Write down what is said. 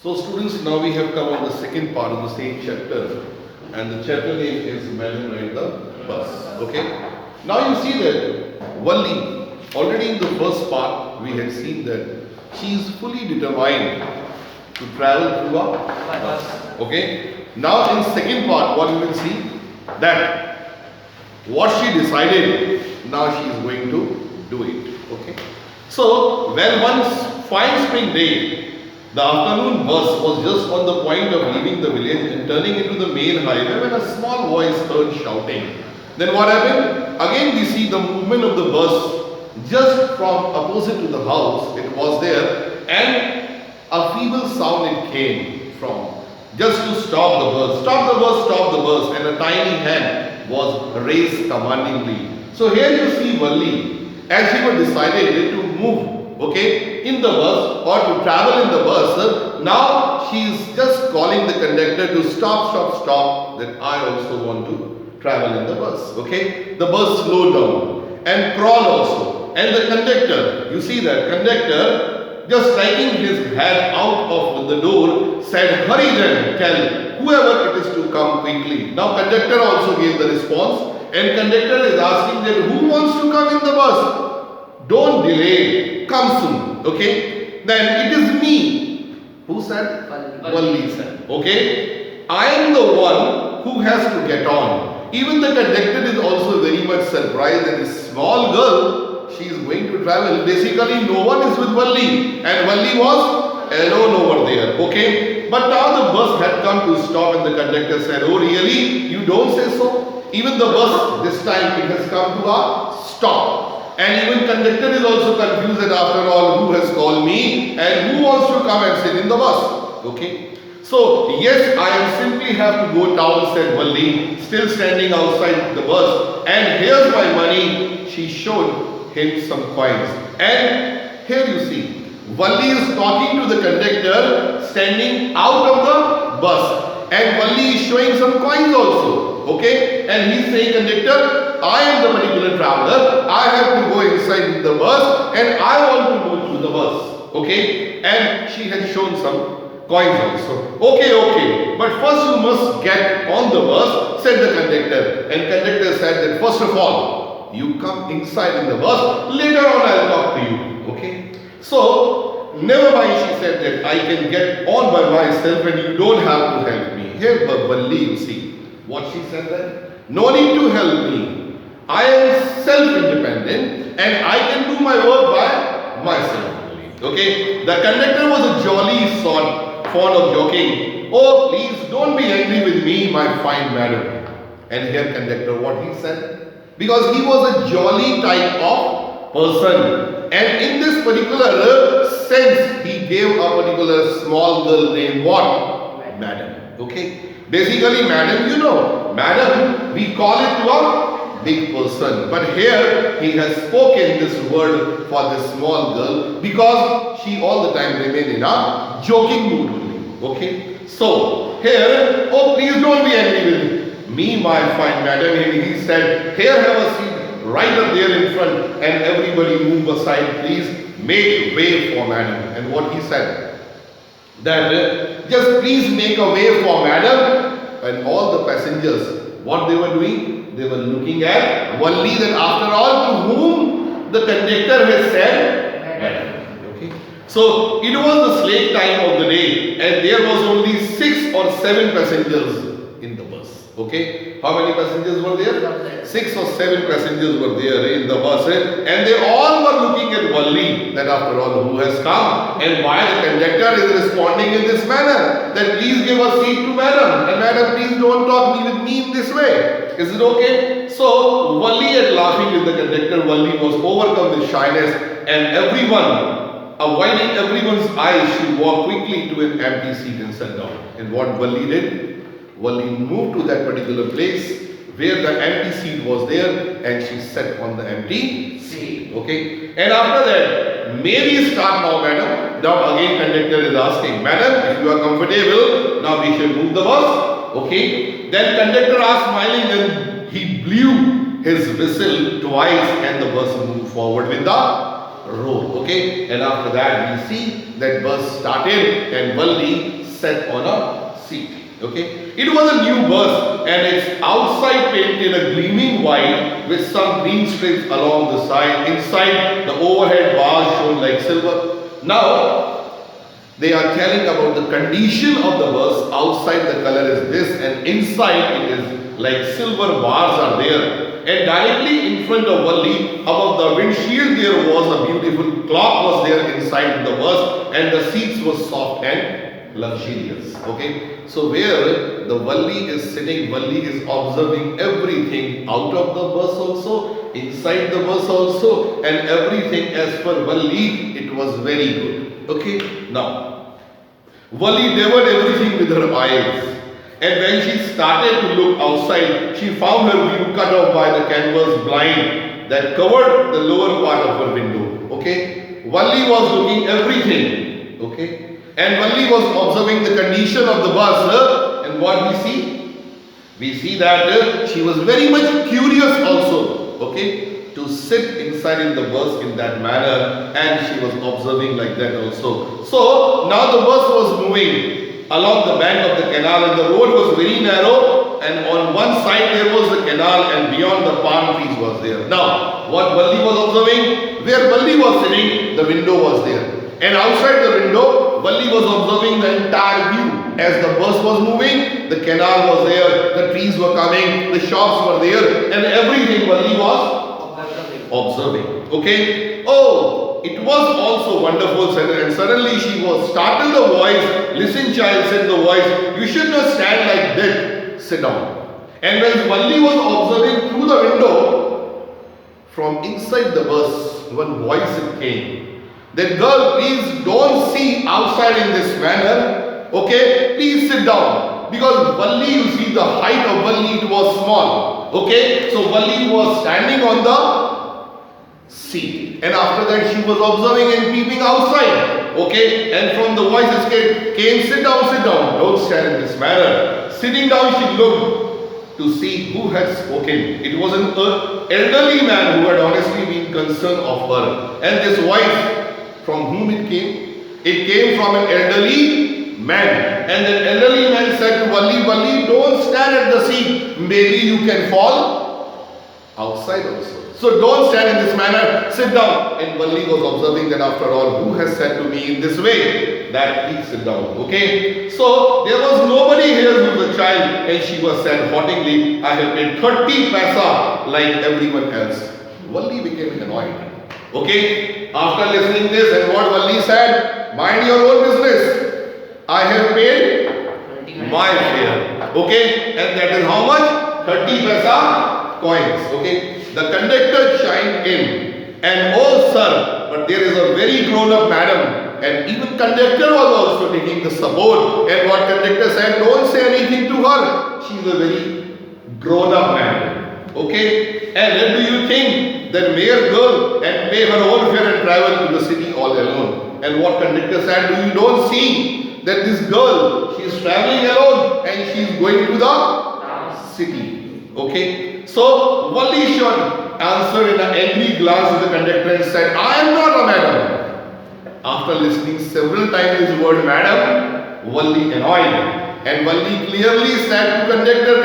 So students, now we have come on the second part of the same chapter, and the chapter name is Madam Ride the Bus. Okay. Now you see that Valli, already in the first part we had seen that she is fully determined to travel through a bus. Okay. Now in second part what we will see that what she decided, now she is going to do it. Okay. So when one fine spring day, the afternoon bus was just on the point of leaving the village and turning into the main highway when a small voice heard shouting. Then what happened? Again we see the movement of the bus just from opposite to the house. It was there and a feeble sound it came from. Just to stop the bus. Stop the bus, stop the bus. And a tiny hand was raised commandingly. So here you see Valli, as she was decided to move, okay, in the bus or to travel in the bus. Now she is just calling the conductor to stop, stop, stop, that I also want to travel in the bus. Okay, the bus slowed down and crawled also. And the conductor, you see that conductor, just striking his head out of the door, said, "Hurry then, tell whoever it is to come quickly." Now conductor also gave the response, and conductor is asking that who wants to come in the bus? Don't delay, come soon. Okay, then it is me. Who said? Valli said. Okay, I am the one who has to get on. Even the conductor is also very much surprised that this small girl, she is going to travel. Basically, no one is with Valli, and Valli was alone over there. Okay, but now the bus had come to stop, and the conductor said, "Oh, really? You don't say so?" Even the bus, this time it has come to a stop. And even conductor is also confused that after all, who has called me and who wants to come and sit in the bus? Okay. So, yes, I am simply have to go down, said Valli, still standing outside the bus. And here's my money. She showed him some coins. And here you see, Valli is talking to the conductor standing out of the bus. And Valli is showing some coins also. Okay, and he's saying, conductor, I am the particular traveler. I have to go inside the bus and I want to go through the bus. Okay, and she had shown some coins also. Okay, but first you must get on the bus, said the conductor. And conductor said that first of all, you come inside in the bus. Later on I'll talk to you. Okay, so never mind, she said that I can get on by myself and you don't have to help me. Here, Valli, you see what she said then? No need to help me. I am self-independent and I can do my work by myself. Okay? The conductor was a jolly sort, fond of joking. Oh, please don't be angry with me, my fine madam. And here conductor, what he said? Because he was a jolly type of person. And in this particular sense, he gave a particular small girl named what? Madam. Okay? Basically, madam, you know, madam, we call it to a big person. But here, he has spoken this word for this small girl because she all the time remained in a joking mood only. Okay? So, here, oh, please don't be angry with me, my fine madam. And he said, here, have a seat right up there in front and everybody move aside, please. Make way for madam. And what he said? That just please make a way for madam. And all the passengers, what they were doing? They were looking at Valli, that after all to whom the conductor has said madam. Okay. So it was the slate time of the day and there was only 6 or 7 passengers in the bus. Okay. How many passengers were there? 6 or 7 passengers were there in the bus and they all were looking at Valli, that after all who has come and why the conductor is responding in this manner, that please give a seat to madam, and madam please don't talk with me in this way. Is it okay? So Valli at laughing with the conductor, Valli was overcome with shyness and everyone, avoiding everyone's eyes, she walked quickly to an empty seat and sat down. And what Valli did? Valli moved to that particular place where the empty seat was there and she sat on the empty seat. Okay. And after that, may we start now, madam? Now again conductor is asking, madam, if you are comfortable, now we should move the bus. Okay. Then conductor asked smiling and he blew his whistle twice and the bus moved forward with the road. Okay, and after that we see that bus started and Valli sat on a seat. Okay, it was a new bus and its outside painted a gleaming white with some green strips along the side. Inside, the overhead bars shone like silver. Now they are telling about the condition of the bus. Outside the color is this and inside it is like silver bars are there. And directly in front of Valli, above the windshield, there was a beautiful clock was there inside the bus and the seats were soft and luxurious. Okay, so where the Valli is sitting, Valli is observing everything out of the bus also, inside the bus also, and everything as per Valli, it was very good. Okay, now Valli devoured everything with her eyes. And when she started to look outside, she found her view cut off by the canvas blind that covered the lower part of her window. Okay, Valli was looking everything. Okay, and Valli was observing the condition of the bus. And what we see? We see that she was very much curious also. Okay, to sit inside in the bus in that manner, and she was observing like that also. So now the bus was moving along the bank of the canal and the road was very narrow and on one side there was the canal and beyond the palm trees was there. Now what Valli was observing, where Valli was sitting, the window was there. And outside the window, Valli was observing the entire view. As the bus was moving, the canal was there, the trees were coming, the shops were there and everything Valli was observing. Okay. Oh, it was also wonderful and suddenly she was startled the voice. Listen child, said the voice, you should not stand like that, sit down. And when Valli was observing through the window, from inside the bus, one voice came. That girl, please don't see outside in this manner. Okay, please sit down. Because Valli, you see the height of Valli, it was small. Okay, so Valli was standing on the seat, and after that she was observing and peeping outside. Okay, and from the voices came, sit down, don't stand in this manner. Sitting down, she looked to see who had spoken. It was an elderly man who had honestly been concerned of her. And this voice, from whom it came? It came from an elderly man. And the elderly man said to Valli, Valli, don't stand at the seat. Maybe you can fall outside also. So don't stand in this manner, sit down. And Valli was observing that after all, who has said to me in this way that please sit down. Okay. So there was nobody here who was a child and she was said haughtily, I have paid 30 paisa like everyone else. Valli became annoyed. Okay. After listening this and what Valli said, mind your own business. I have paid my fare. Okay. And that is how much? 30 paisa coins. Okay. The conductor chimed in and oh sir, but there is a very grown up madam, and even conductor was also taking the support. And what conductor said, don't say anything to her, she is a very grown up madam. Okay, and then do you think that mere girl and pay her own fare and travel to the city all alone? And what conductor said, do you don't see that this girl, she is traveling alone and she is going to the city? Okay. So Valli answered in an angry glance to the conductor and said, I am not a madam. After listening several times this word madam, Valli annoyed. And Valli clearly said to conductor,